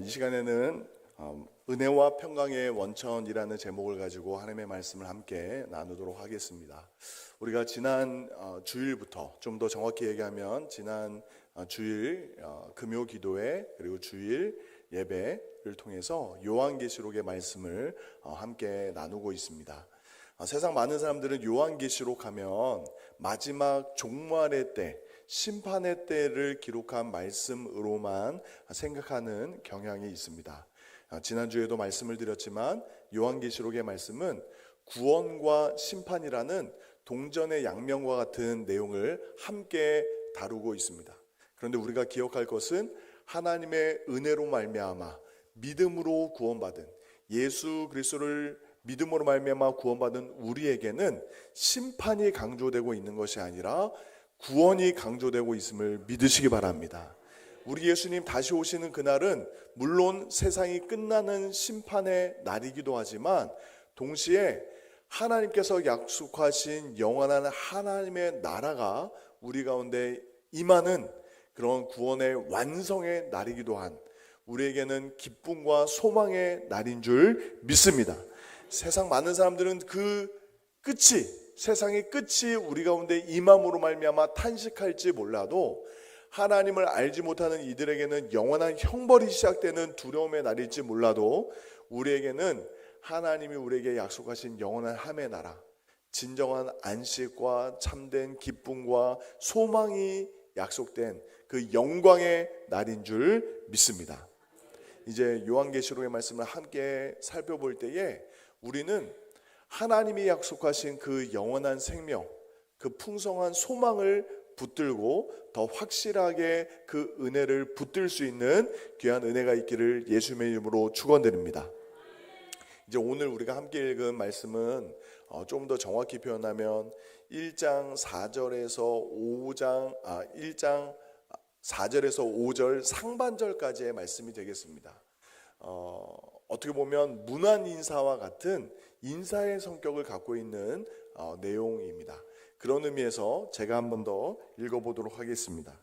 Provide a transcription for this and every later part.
이 시간에는 은혜와 평강의 원천이라는 제목을 가지고 하나님의 말씀을 함께 나누도록 하겠습니다. 우리가 지난 주일부터, 좀 더 정확히 얘기하면 지난 주일 금요 기도회 그리고 주일 예배를 통해서 요한계시록의 말씀을 함께 나누고 있습니다. 세상 많은 사람들은 요한계시록 하면 마지막 종말의 때, 심판의 때를 기록한 말씀으로만 생각하는 경향이 있습니다. 지난주에도 말씀을 드렸지만 요한계시록의 말씀은 구원과 심판이라는 동전의 양면과 같은 내용을 함께 다루고 있습니다. 그런데 우리가 기억할 것은 하나님의 은혜로 말미암아 믿음으로 구원받은, 예수 그리스도를 믿음으로 말미암아 구원받은 우리에게는 심판이 강조되고 있는 것이 아니라 구원이 강조되고 있음을 믿으시기 바랍니다. 우리 예수님 다시 오시는 그날은 물론 세상이 끝나는 심판의 날이기도 하지만 동시에 하나님께서 약속하신 영원한 하나님의 나라가 우리 가운데 임하는 그런 구원의 완성의 날이기도 한, 우리에게는 기쁨과 소망의 날인 줄 믿습니다. 세상 많은 사람들은 그 끝이, 세상의 끝이 우리 가운데 임함으로 말미암아 탄식할지 몰라도 하나님을 알지 못하는 이들에게는 영원한 형벌이 시작되는 두려움의 날일지 몰라도 우리에게는 하나님이 우리에게 약속하신 영원한 함의 나라, 진정한 안식과 참된 기쁨과 소망이 약속된 그 영광의 날인 줄 믿습니다. 이제 요한계시록의 말씀을 함께 살펴볼 때에 우리는 하나님이 약속하신 그 영원한 생명, 그 풍성한 소망을 붙들고 더 확실하게 그 은혜를 붙들 수 있는 귀한 은혜가 있기를 예수님의 이름으로 축원드립니다. 이제 오늘 우리가 함께 읽은 말씀은 좀 더 정확히 표현하면 1장 4절에서 5절 상반절까지의 말씀이 되겠습니다. 어떻게 보면 문안 인사와 같은 인사의 성격을 갖고 있는 내용입니다. 그런 의미에서 제가 한 번 더 읽어보도록 하겠습니다.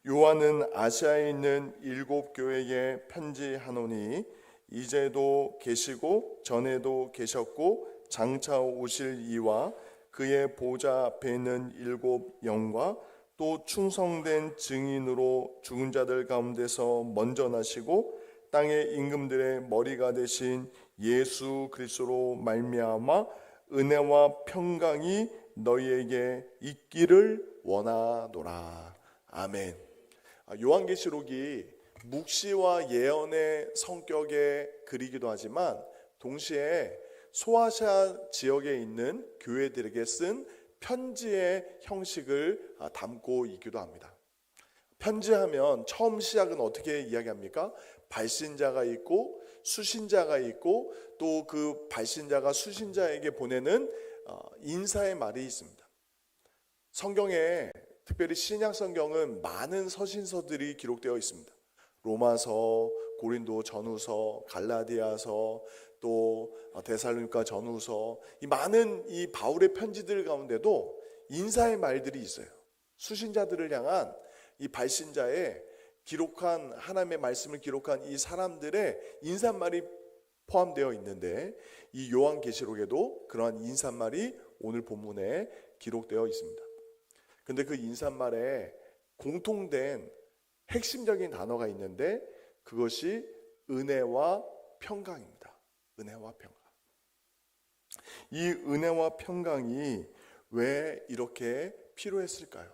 요한은 아시아에 있는 7 교회에 편지하노니 이제도 계시고 전에도 계셨고 장차 오실 이와 그의 보좌 앞에 있는 7 영과 또 충성된 증인으로 죽은 자들 가운데서 먼저 나시고 땅의 임금들의 머리가 되신 예수 그리스도로 말미암아 은혜와 평강이 너희에게 있기를 원하노라. 아멘. 요한계시록이 묵시와 예언의 성격의 글이기도 하지만 동시에 소아시아 지역에 있는 교회들에게 쓴 편지의 형식을 담고 있기도 합니다. 편지하면 처음 시작은 어떻게 이야기합니까? 발신자가 있고 수신자가 있고 또 그 발신자가 수신자에게 보내는 인사의 말이 있습니다. 성경에 특별히 신약 성경은 많은 서신서들이 기록되어 있습니다. 로마서, 고린도 전후서, 갈라디아서, 또 데살로니가 전후서, 이 많은 이 바울의 편지들 가운데도 인사의 말들이 있어요. 수신자들을 향한 이 발신자의 기록한 하나님의 말씀을 기록한 이 사람들의 인사말이 포함되어 있는데 이 요한계시록에도 그러한 인사말이 오늘 본문에 기록되어 있습니다. 근데 그 인사말에 공통된 핵심적인 단어가 있는데 그것이 은혜와 평강입니다. 은혜와 평강. 이 은혜와 평강이 왜 이렇게 필요했을까요?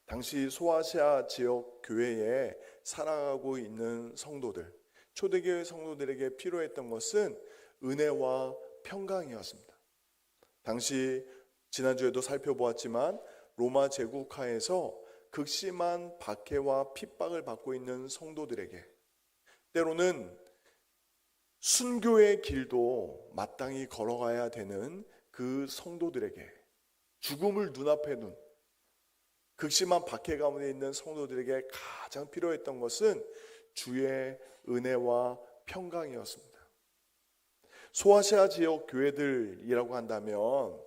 당시 소아시아 지역 교회에 살아가고 있는 성도들, 초대교회 성도들에게 필요했던 것은 은혜와 평강이었습니다. 당시 지난주에도 살펴보았지만 로마 제국하에서 극심한 박해와 핍박을 받고 있는 성도들에게, 때로는 순교의 길도 마땅히 걸어가야 되는 그 성도들에게, 죽음을 눈앞에 둔 극심한 박해 가운데 있는 성도들에게 가장 필요했던 것은 주의 은혜와 평강이었습니다. 소아시아 지역 교회들이라고 한다면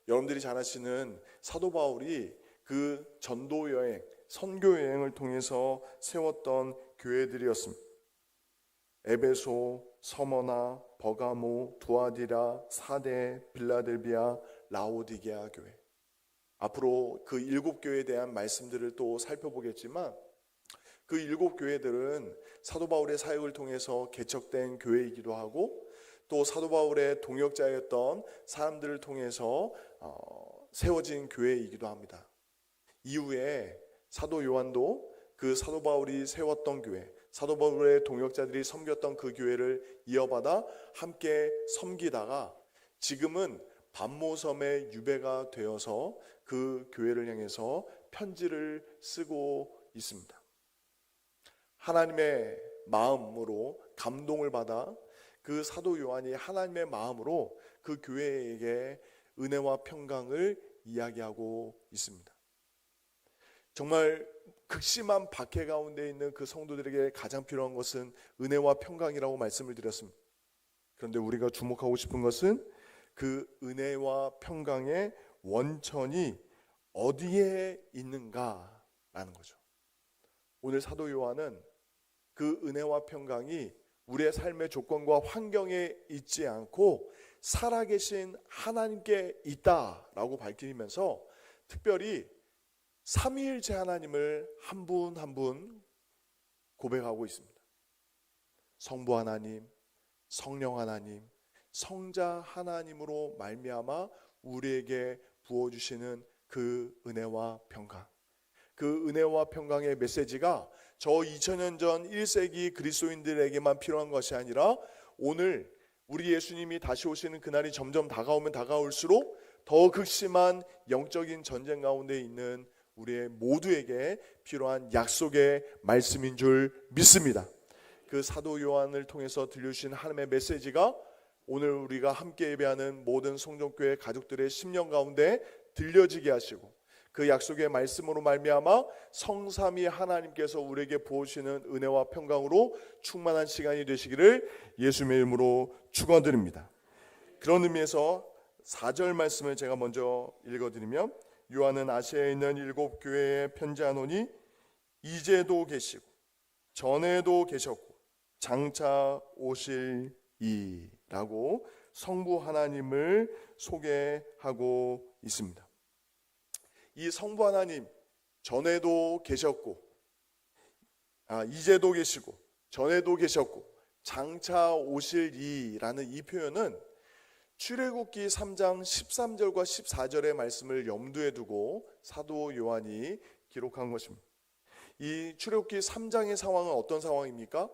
여러분들이 잘 아시는 사도 바울이 그 전도 여행, 선교 여행을 통해서 세웠던 교회들이었습니다. 에베소, 서머나, 버가모, 두아디라, 사데, 빌라델비아, 라오디게아 교회. 앞으로 그 7교회에 대한 말씀들을 또 살펴보겠지만 그 7교회들은 사도 바울의 사역을 통해서 개척된 교회이기도 하고 또 사도 바울의 동역자였던 사람들을 통해서 세워진 교회이기도 합니다. 이후에 사도 요한도 그 사도 바울이 세웠던 교회, 사도 바울의 동역자들이 섬겼던 그 교회를 이어받아 함께 섬기다가 지금은 반모섬의 유배가 되어서 그 교회를 향해서 편지를 쓰고 있습니다. 하나님의 마음으로 감동을 받아 그 사도 요한이 하나님의 마음으로 그 교회에게 은혜와 평강을 이야기하고 있습니다. 정말 극심한 박해 가운데 있는 그 성도들에게 가장 필요한 것은 은혜와 평강이라고 말씀을 드렸습니다. 그런데 우리가 주목하고 싶은 것은 그 은혜와 평강의 원천이 어디에 있는가라는 거죠. 오늘 사도 요한은 그 은혜와 평강이 우리의 삶의 조건과 환경에 있지 않고 살아계신 하나님께 있다라고 밝히면서 특별히 삼위일체 하나님을 한 분 한 분 고백하고 있습니다. 성부 하나님, 성령 하나님, 성자 하나님으로 말미암아 우리에게 부어주시는 그 은혜와 평강, 그 은혜와 평강의 메시지가 저 2000년 전 1세기 그리스도인들에게만 필요한 것이 아니라 오늘 우리 예수님이 다시 오시는 그날이 점점 다가오면 다가올수록 더 극심한 영적인 전쟁 가운데 있는 우리의 모두에게 필요한 약속의 말씀인 줄 믿습니다. 그 사도 요한을 통해서 들려주신 하나님의 메시지가 오늘 우리가 함께 예배하는 모든 성전교회 가족들의 심령 가운데 들려지게 하시고 그 약속의 말씀으로 말미암아 성삼위 하나님께서 우리에게 부어주시는 은혜와 평강으로 충만한 시간이 되시기를 예수님의 이름으로 축원드립니다. 그런 의미에서 4절 말씀을 제가 먼저 읽어드리면 요한은 아시아에 있는 7교회에 편지하노니 이제도 계시고 전에도 계셨고 장차 오실이라고 성부 하나님을 소개하고 있습니다. 이 성부 하나님 전에도 계셨고 이제도 계시고 전에도 계셨고 장차 오실이라는 이 표현은 출애굽기 3장 13절과 14절의 말씀을 염두에 두고 사도 요한이 기록한 것입니다. 이 출애굽기 3장의 상황은 어떤 상황입니까?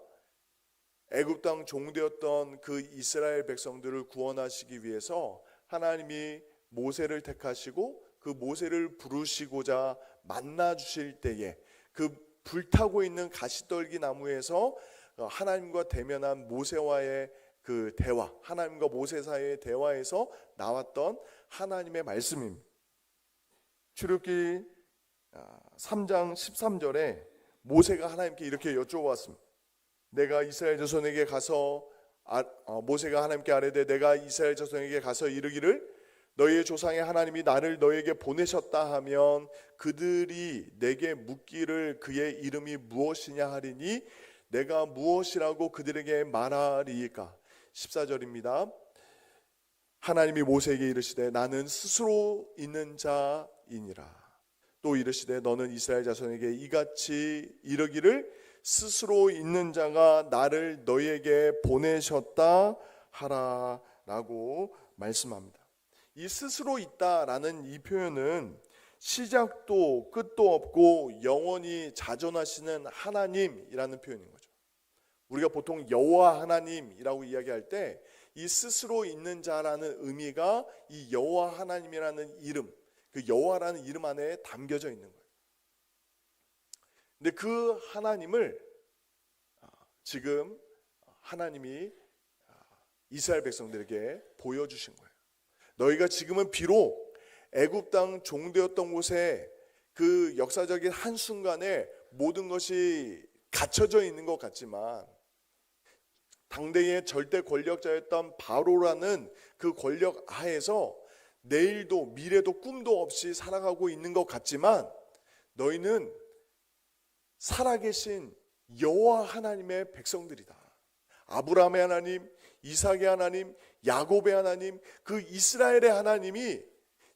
애굽 땅 종되었던 그 이스라엘 백성들을 구원하시기 위해서 하나님이 모세를 택하시고 그 모세를 부르시고자 만나 주실 때에 그 불타고 있는 가시떨기 나무에서 하나님과 대면한 모세와의 그 대화, 하나님과 모세 사이의 대화에서 나왔던 하나님의 말씀입니다. 출애굽기 3장 13절에 모세가 하나님께 이렇게 여쭤봤습니다. 내가 이스라엘 자손에게 가서 모세가 하나님께 아뢰되 내가 이스라엘 자손에게 가서 이르기를 너희의 조상의 하나님이 나를 너희에게 보내셨다 하면 그들이 내게 묻기를 그의 이름이 무엇이냐 하리니 내가 무엇이라고 그들에게 말하리이까. 14절입니다. 하나님이 모세에게 이르시되 나는 스스로 있는 자이니라. 또 이르시되 너는 이스라엘 자손에게 이같이 이르기를 스스로 있는 자가 나를 너희에게 보내셨다 하라라고 말씀합니다. 이 스스로 있다라는 이 표현은 시작도 끝도 없고 영원히 자존하시는 하나님이라는 표현인 거죠. 우리가 보통 여호와 하나님이라고 이야기할 때 이 스스로 있는 자라는 의미가 이 여호와 하나님이라는 이름, 그 여호와라는 이름 안에 담겨져 있는 거예요. 근데 그 하나님을 지금 하나님이 이스라엘 백성들에게 보여주신 거예요. 너희가 지금은 비록 애굽 땅 종되었던 곳에 그 역사적인 한순간에 모든 것이 갇혀져 있는 것 같지만 당대의 절대 권력자였던 바로라는 그 권력 하에서 내일도 미래도 꿈도 없이 살아가고 있는 것 같지만 너희는 살아계신 여호와 하나님의 백성들이다. 아브라함의 하나님, 이삭의 하나님, 야곱의 하나님, 그 이스라엘의 하나님이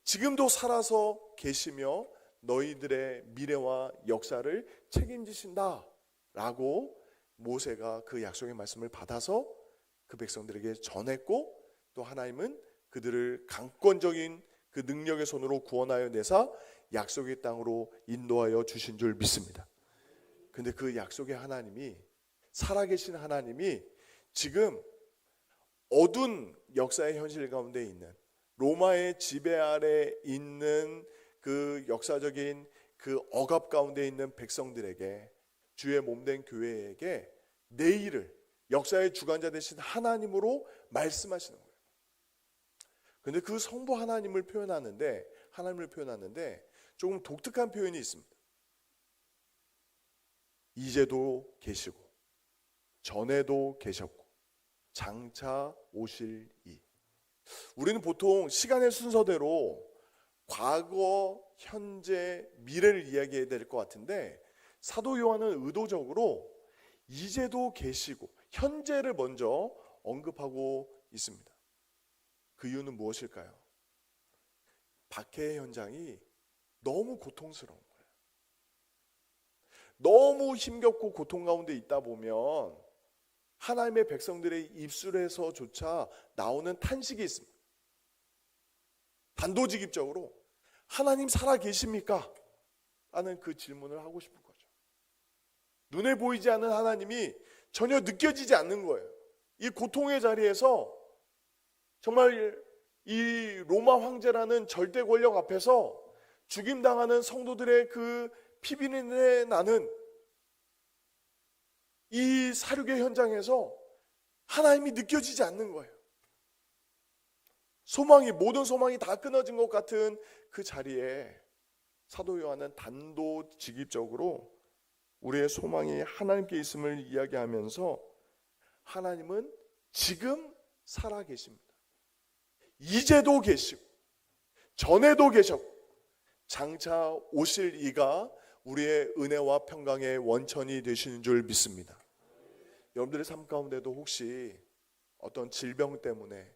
지금도 살아서 계시며 너희들의 미래와 역사를 책임지신다 라고 모세가 그 약속의 말씀을 받아서 그 백성들에게 전했고, 또 하나님은 그들을 강권적인 그 능력의 손으로 구원하여 내사 약속의 땅으로 인도하여 주신 줄 믿습니다. 근데 그 약속의 하나님이, 살아계신 하나님이 지금 어두운 역사의 현실 가운데 있는, 로마의 지배 아래 있는 그 역사적인 그 억압 가운데 있는 백성들에게, 주의 몸된 교회에게 내일을, 역사의 주관자 되신 하나님으로 말씀하시는 거예요. 근데 그 성부 하나님을 표현하는데 조금 독특한 표현이 있습니다. 이제도 계시고 전에도 계셨고 장차 오실 이. 우리는 보통 시간의 순서대로 과거, 현재, 미래를 이야기해야 될 것 같은데, 사도 요한은 의도적으로 이제도 계시고 현재를 먼저 언급하고 있습니다. 그 이유는 무엇일까요? 박해의 현장이 너무 고통스러운 거예요. 너무 힘겹고 고통 가운데 있다 보면 하나님의 백성들의 입술에서조차 나오는 탄식이 있습니다. 단도직입적으로 하나님 살아 계십니까? 라는 그 질문을 하고 싶은 거죠. 눈에 보이지 않는 하나님이 전혀 느껴지지 않는 거예요. 이 고통의 자리에서 정말 이 로마 황제라는 절대 권력 앞에서 죽임당하는 성도들의 그 피비린내 나는 이 사륙의 현장에서 하나님이 느껴지지 않는 거예요. 모든 소망이 다 끊어진 것 같은 그 자리에 사도 요한은 단도직입적으로 우리의 소망이 하나님께 있음을 이야기하면서, 하나님은 지금 살아 계십니다. 이제도 계시고 전에도 계셨고 장차 오실 이가 우리의 은혜와 평강의 원천이 되시는 줄 믿습니다. 여러분들의 삶 가운데도 혹시 어떤 질병 때문에,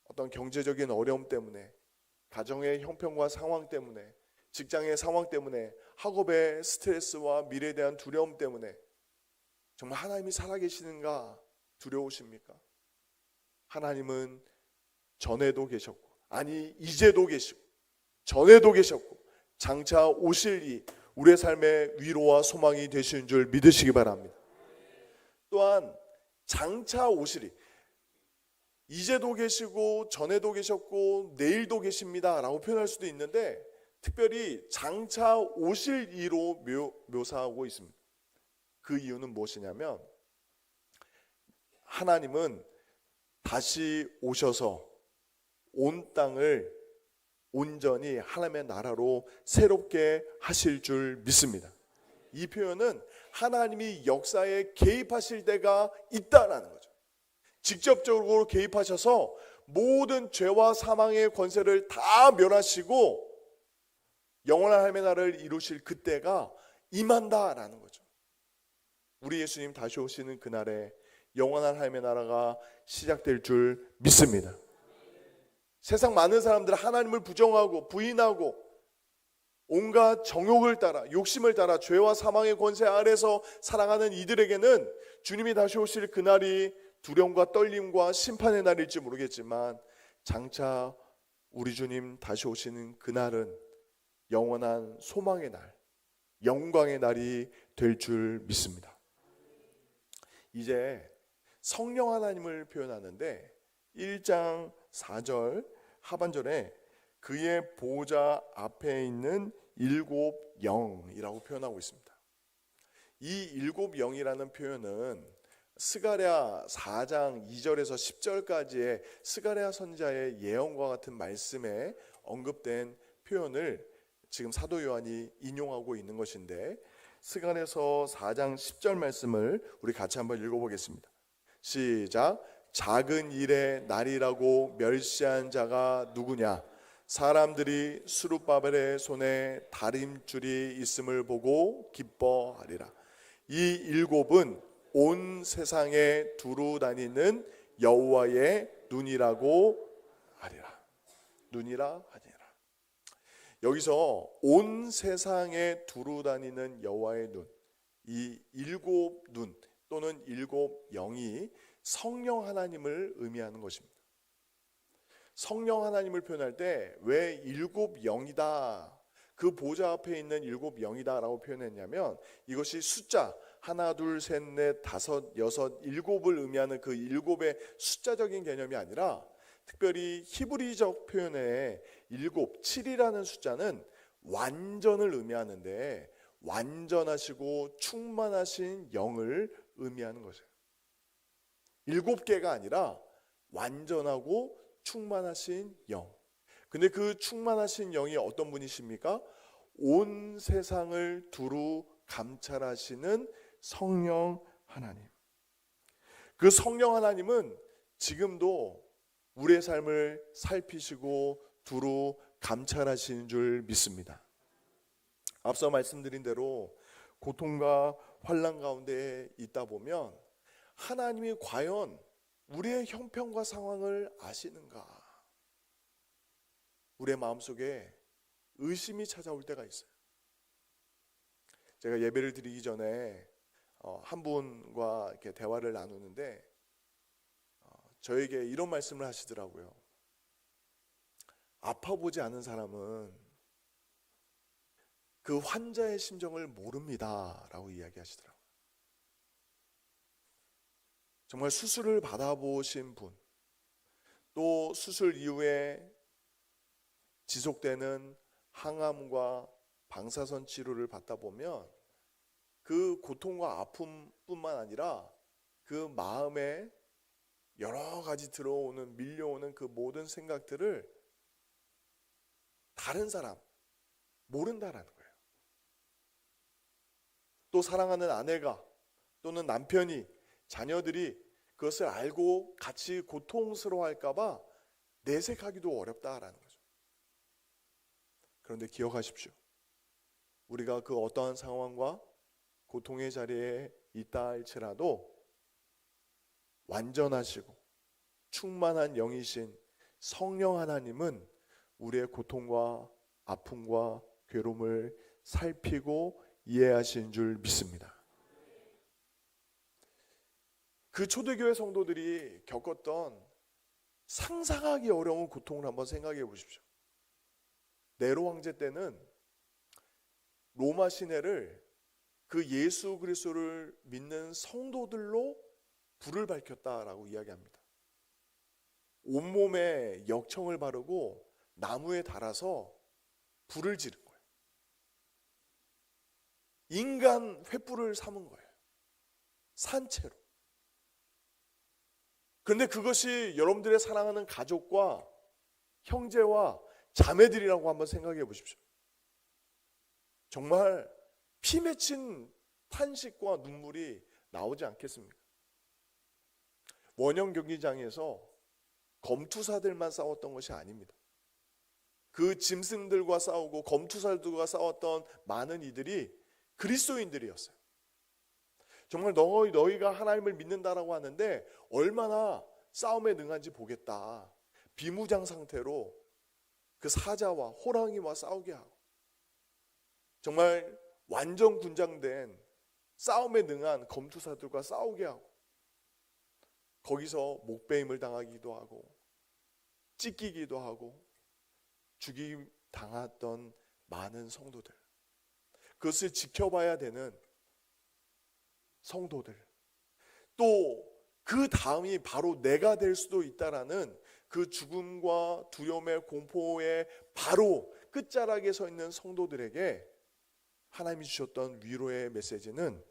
어떤 경제적인 어려움 때문에, 가정의 형편과 상황 때문에, 직장의 상황 때문에, 학업의 스트레스와 미래에 대한 두려움 때문에 정말 하나님이 살아계시는가 두려우십니까? 하나님은 전에도 계셨고, 아니 이제도 계시고 전에도 계셨고 장차 오실 이, 우리의 삶의 위로와 소망이 되시는 줄 믿으시기 바랍니다. 또한 장차 오실 이, 이제도 계시고 전에도 계셨고 내일도 계십니다 라고 표현할 수도 있는데, 특별히 장차 오실 이로 묘사하고 있습니다. 그 이유는 무엇이냐면, 하나님은 다시 오셔서 온 땅을 온전히 하나님의 나라로 새롭게 하실 줄 믿습니다. 이 표현은 하나님이 역사에 개입하실 때가 있다라는 거죠. 직접적으로 개입하셔서 모든 죄와 사망의 권세를 다 멸하시고 영원한 하나님의 나라를 이루실 그때가 임한다라는 거죠. 우리 예수님 다시 오시는 그날에 영원한 하나님의 나라가 시작될 줄 믿습니다. 세상 많은 사람들 하나님을 부정하고 부인하고 온갖 정욕을 따라, 욕심을 따라 죄와 사망의 권세 아래서 살아가는 이들에게는 주님이 다시 오실 그날이 두려움과 떨림과 심판의 날일지 모르겠지만, 장차 우리 주님 다시 오시는 그날은 영원한 소망의 날, 영광의 날이 될 줄 믿습니다. 이제 성령 하나님을 표현하는데 1장 4절 하반절에 그의 보좌 앞에 있는 7 영이라고 표현하고 있습니다. 이 7 영이라는 표현은 스가랴 4장 2절에서 10절까지의 스가랴 선지자의 예언과 같은 말씀에 언급된 표현을 지금 사도 요한이 인용하고 있는 것인데, 스가랴서 4장 10절 말씀을 우리 같이 한번 읽어보겠습니다. 시작. 작은 일의 날이라고 멸시한 자가 누구냐? 사람들이 스룹바벨의 손에 다림줄이 있음을 보고 기뻐하리라. 이 7은 온 세상에 두루 다니는 여호와의 눈이라고 하리라. 눈이라 하니라. 여기서 온 세상에 두루 다니는 여호와의 눈, 이 일곱 눈 또는 일곱 영이 성령 하나님을 의미하는 것입니다. 성령 하나님을 표현할 때 왜 일곱 영이다, 그 보좌 앞에 있는 일곱 영이다 라고 표현했냐면, 이것이 숫자 하나 둘 셋 넷 다섯 여섯 일곱을 의미하는 그 일곱의 숫자적인 개념이 아니라, 특별히 히브리적 표현의 일곱, 7이라는 숫자는 완전을 의미하는데, 완전하시고 충만하신 영을 의미하는 것이에요. 일곱 개가 아니라 완전하고 충만하신 영. 근데 그 충만하신 영이 어떤 분이십니까? 온 세상을 두루 감찰하시는 성령 하나님. 그 성령 하나님은 지금도 우리의 삶을 살피시고 두루 감찰하시는 줄 믿습니다. 앞서 말씀드린 대로 고통과 환난 가운데 있다 보면 하나님이 과연 우리의 형편과 상황을 아시는가? 우리의 마음속에 의심이 찾아올 때가 있어요. 제가 예배를 드리기 전에 한 분과 이렇게 대화를 나누는데 저에게 이런 말씀을 하시더라고요. 아파보지 않은 사람은 그 환자의 심정을 모릅니다 라고 이야기하시더라고요. 정말 수술을 받아보신 분, 또 수술 이후에 지속되는 항암과 방사선 치료를 받다 보면 그 고통과 아픔뿐만 아니라 그 마음에 여러 가지 들어오는, 밀려오는 그 모든 생각들을 다른 사람 모른다라는 거예요. 또 사랑하는 아내가 또는 남편이, 자녀들이 그것을 알고 같이 고통스러워할까 봐 내색하기도 어렵다라는 거죠. 그런데 기억하십시오. 우리가 그 어떠한 상황과 고통의 자리에 있다 할지라도 완전하시고 충만한 영이신 성령 하나님은 우리의 고통과 아픔과 괴로움을 살피고 이해하신 줄 믿습니다. 그 초대교회 성도들이 겪었던 상상하기 어려운 고통을 한번 생각해 보십시오. 네로 황제 때는 로마 시내를 그 예수 그리스도를 믿는 성도들로 불을 밝혔다라고 이야기합니다. 온몸에 역청을 바르고 나무에 달아서 불을 지른 거예요. 인간 횃불을 삼은 거예요. 산채로. 그런데 그것이 여러분들의 사랑하는 가족과 형제와 자매들이라고 한번 생각해 보십시오. 정말 피 맺힌 탄식과 눈물이 나오지 않겠습니까? 원형 경기장에서 검투사들만 싸웠던 것이 아닙니다. 그 짐승들과 싸우고 검투사들과 싸웠던 많은 이들이 그리스도인들이었어요. 정말 너희가 하나님을 믿는다라고 하는데 얼마나 싸움에 능한지 보겠다. 비무장 상태로 그 사자와 호랑이와 싸우게 하고, 정말 완전 군장된 싸움에 능한 검투사들과 싸우게 하고, 거기서 목베임을 당하기도 하고 찢기기도 하고 죽임 당했던 많은 성도들, 그것을 지켜봐야 되는 성도들, 또 그 다음이 바로 내가 될 수도 있다라는 그 죽음과 두려움의 공포의 바로 끝자락에 서 있는 성도들에게 하나님이 주셨던 위로의 메시지는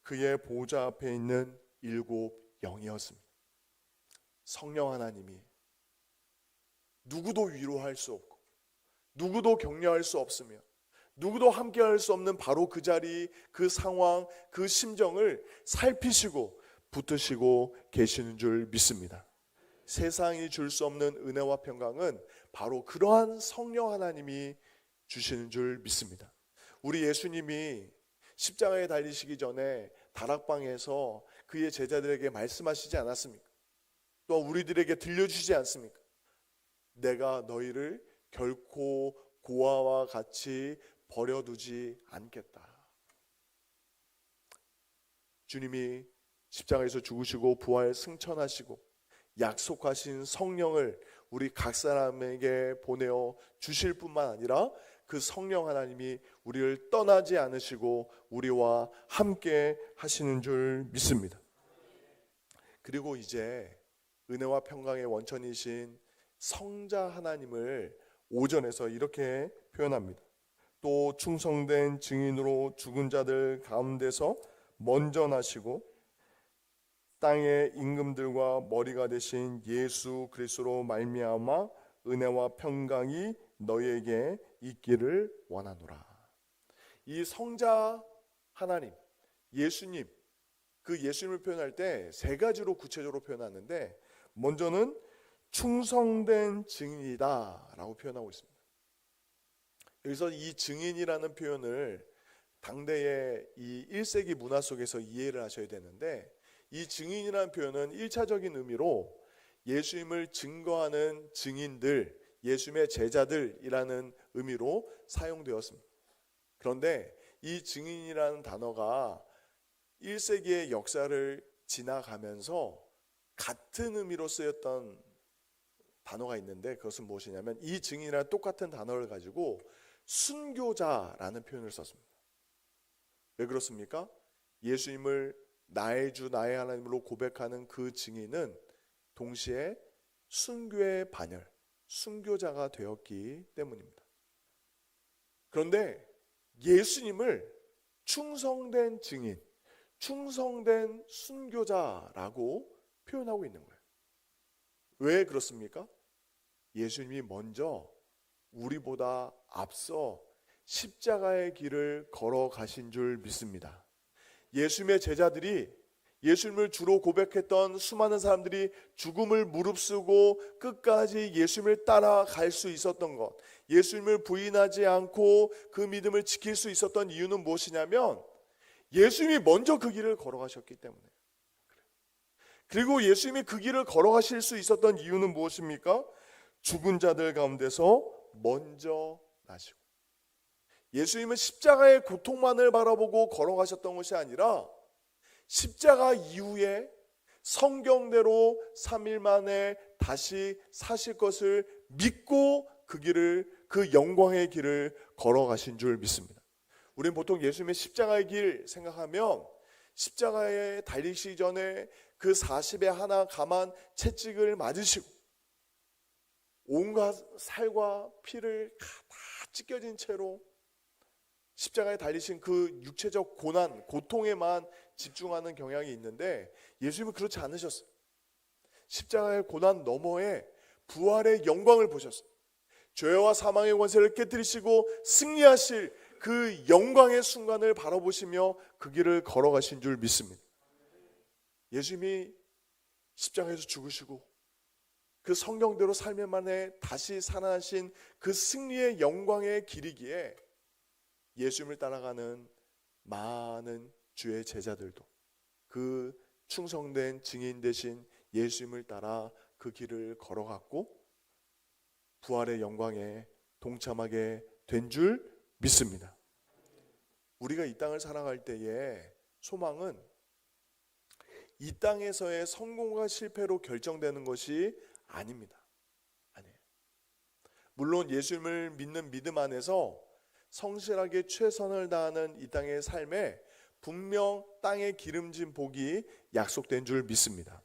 그의 보좌 앞에 있는 일곱 영이었습니다. 성령 하나님이 누구도 위로할 수 없고 누구도 격려할 수 없으며 누구도 함께할 수 없는 바로 그 자리, 그 상황, 그 심정을 살피시고 붙드시고 계시는 줄 믿습니다. 세상이 줄 수 없는 은혜와 평강은 바로 그러한 성령 하나님이 주시는 줄 믿습니다. 우리 예수님이 십자가에 달리시기 전에 다락방에서 그의 제자들에게 말씀하시지 않았습니까? 또 우리들에게 들려주시지 않습니까? 내가 너희를 결코 고아와 같이 버려두지 않겠다. 주님이 십자가에서 죽으시고 부활 승천하시고 약속하신 성령을 우리 각 사람에게 보내어 주실 뿐만 아니라 그 성령 하나님이 우리를 떠나지 않으시고 우리와 함께 하시는 줄 믿습니다. 그리고 이제 은혜와 평강의 원천이신 성자 하나님을 5절에서 이렇게 표현합니다. 또 충성된 증인으로 죽은 자들 가운데서 먼저 나시고 땅의 임금들과 머리가 되신 예수 그리스도로 말미암아 은혜와 평강이 너희에게 있기를 원하노라. 이 성자 하나님, 예수님, 그 예수님을 표현할 때 세 가지로 구체적으로 표현하는데, 먼저는 충성된 증인이다 라고 표현하고 있습니다. 여기서 이 증인이라는 표현을 당대의 이 1세기 문화 속에서 이해를 하셔야 되는데, 이 증인이라는 표현은 1차적인 의미로 예수님을 증거하는 증인들, 예수님의 제자들이라는 의미로 사용되었습니다. 그런데 이 증인이라는 단어가 1세기의 역사를 지나가면서 같은 의미로 쓰였던 단어가 있는데, 그것은 무엇이냐면 이 증인이랑 똑같은 단어를 가지고 순교자라는 표현을 썼습니다. 왜 그렇습니까? 예수님을 나의 주 나의 하나님으로 고백하는 그 증인은 동시에 순교의 반열, 순교자가 되었기 때문입니다. 그런데 예수님을 충성된 증인, 충성된 순교자라고 표현하고 있는 거예요. 왜 그렇습니까? 예수님이 먼저 우리보다 앞서 십자가의 길을 걸어가신 줄 믿습니다. 예수님의 제자들이, 예수님을 주로 고백했던 수많은 사람들이 죽음을 무릅쓰고 끝까지 예수님을 따라갈 수 있었던 것, 예수님을 부인하지 않고 그 믿음을 지킬 수 있었던 이유는 무엇이냐면 예수님이 먼저 그 길을 걸어가셨기 때문에. 그리고 예수님이 그 길을 걸어가실 수 있었던 이유는 무엇입니까? 죽은 자들 가운데서 먼저 나시고, 예수님은 십자가의 고통만을 바라보고 걸어가셨던 것이 아니라 십자가 이후에 성경대로 3일 만에 다시 사실 것을 믿고 그 길을, 그 영광의 길을 걸어가신 줄 믿습니다. 우리는 보통 예수님의 십자가의 길 생각하면 십자가에 달리시기 전에 그 40에 하나 감한 채찍을 맞으시고 온갖 살과 피를 다 찢겨진 채로 십자가에 달리신 그 육체적 고난, 고통에만 집중하는 경향이 있는데, 예수님은 그렇지 않으셨어요. 십자가의 고난 너머에 부활의 영광을 보셨어요. 죄와 사망의 권세를 깨뜨리시고 승리하실 그 영광의 순간을 바라보시며 그 길을 걸어가신 줄 믿습니다. 예수님이 십자가에서 죽으시고 그 성경대로 삶의 만에 다시 살아나신 그 승리의 영광의 길이기에 예수님을 따라가는 많은 주의 제자들도 그 충성된 증인 되신 예수님을 따라 그 길을 걸어갔고 부활의 영광에 동참하게 된 줄 믿습니다. 우리가 이 땅을 살아갈 때의 소망은 이 땅에서의 성공과 실패로 결정되는 것이 아닙니다. 아니에요. 물론 예수님을 믿는 믿음 안에서 성실하게 최선을 다하는 이 땅의 삶에 분명 땅에 기름진 복이 약속된 줄 믿습니다.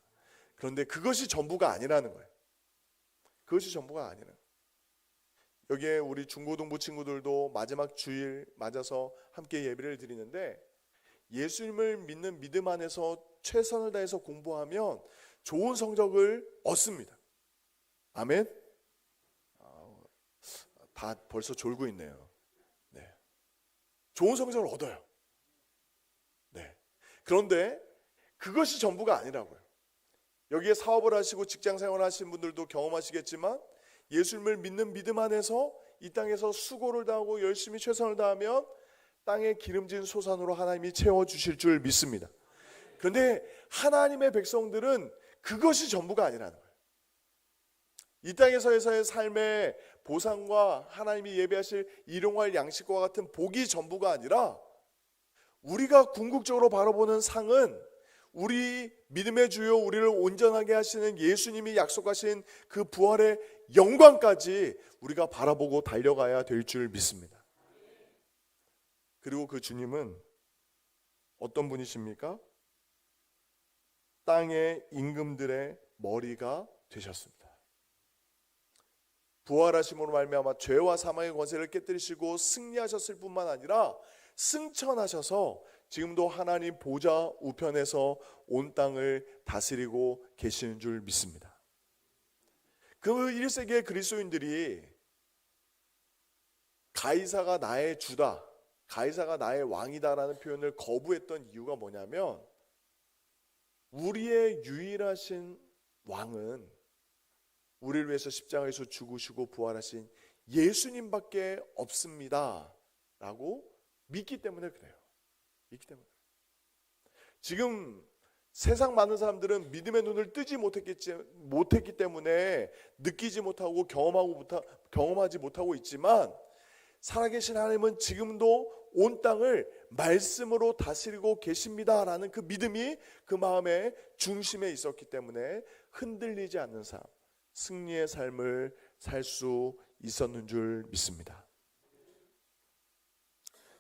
그런데 그것이 전부가 아니라는 거예요. 그것이 전부가 아니라는 거예요. 여기에 우리 중고등부 친구들도 마지막 주일 맞아서 함께 예배를 드리는데, 예수님을 믿는 믿음 안에서 최선을 다해서 공부하면 좋은 성적을 얻습니다. 아멘? 다 벌써 졸고 있네요. 네. 좋은 성적을 얻어요. 네. 그런데 그것이 전부가 아니라고요. 여기에 사업을 하시고 직장 생활을 하시는 분들도 경험하시겠지만, 예수님을 믿는 믿음 안에서 이 땅에서 수고를 다하고 열심히 최선을 다하면 땅의 기름진 소산으로 하나님이 채워주실 줄 믿습니다. 그런데 하나님의 백성들은 그것이 전부가 아니라는 거예요. 이 땅에서의 삶의 보상과 하나님이 예배하실 일용할 양식과 같은 복이 전부가 아니라 우리가 궁극적으로 바라보는 상은 우리 믿음의 주요 우리를 온전하게 하시는 예수님이 약속하신 그 부활의 영광까지 우리가 바라보고 달려가야 될 줄 믿습니다. 그리고 그 주님은 어떤 분이십니까? 땅의 임금들의 머리가 되셨습니다. 부활하심으로 말미암아 죄와 사망의 권세를 깨뜨리시고 승리하셨을 뿐만 아니라 승천하셔서 지금도 하나님 보좌 우편에서 온 땅을 다스리고 계시는 줄 믿습니다. 그 1세기의 그리스도인들이 가이사가 나의 주다, 가이사가 나의 왕이다라는 표현을 거부했던 이유가 뭐냐면 우리의 유일하신 왕은 우리를 위해서 십자가에서 죽으시고 부활하신 예수님밖에 없습니다 라고 믿기 때문에 그래요. 믿기 때문에. 지금 세상 많은 사람들은 믿음의 눈을 뜨지 못했기 때문에 느끼지 못하고 경험하지 못하고 있지만 살아계신 하나님은 지금도 온 땅을 말씀으로 다스리고 계십니다라는 그 믿음이 그 마음의 중심에 있었기 때문에 흔들리지 않는 삶, 승리의 삶을 살 수 있었는 줄 믿습니다.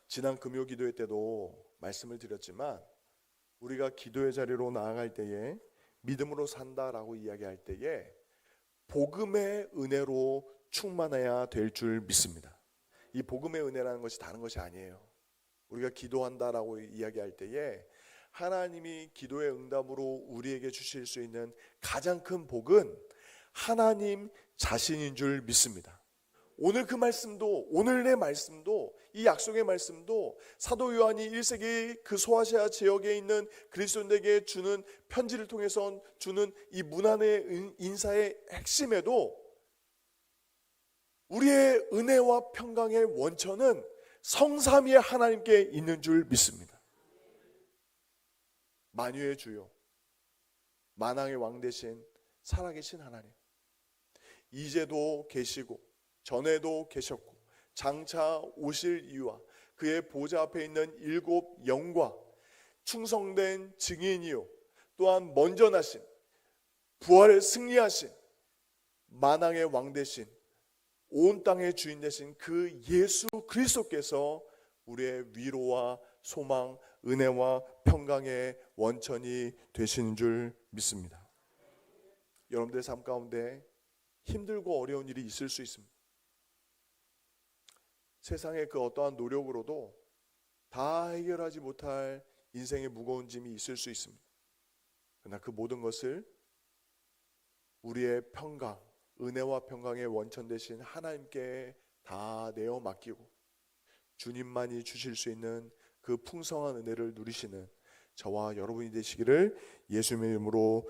지난 금요 기도회 때도 말씀을 드렸지만 우리가 기도의 자리로 나아갈 때에 믿음으로 산다라고 이야기할 때에 복음의 은혜로 충만해야 될 줄 믿습니다. 이 복음의 은혜라는 것이 다른 것이 아니에요. 우리가 기도한다라고 이야기할 때에 하나님이 기도의 응답으로 우리에게 주실 수 있는 가장 큰 복은 하나님 자신인 줄 믿습니다. 오늘 그 말씀도, 오늘의 말씀도, 이 약속의 말씀도 사도 요한이 1세기 그 소아시아 지역에 있는 그리스도인에게 주는 편지를 통해서 주는 이 문안의 인사의 핵심에도 우리의 은혜와 평강의 원천은 성삼위의 하나님께 있는 줄 믿습니다. 만유의 주요, 만왕의 왕 되신 살아계신 하나님, 이제도 계시고 전에도 계셨고 장차 오실 이유와 그의 보좌 앞에 있는 일곱 영과 충성된 증인이요 또한 먼저 나신 부활을 승리하신 만왕의 왕 되신 온 땅의 주인 되신 그 예수 그리스도께서 우리의 위로와 소망, 은혜와 평강의 원천이 되시는 줄 믿습니다. 여러분들의 삶 가운데 힘들고 어려운 일이 있을 수 있습니다. 세상의 그 어떠한 노력으로도 다 해결하지 못할 인생의 무거운 짐이 있을 수 있습니다. 그러나 그 모든 것을 우리의 평강, 은혜와 평강의 원천 되신 하나님께 다 내어 맡기고 주님만이 주실 수 있는 그 풍성한 은혜를 누리시는 저와 여러분이 되시기를 예수님의 이름으로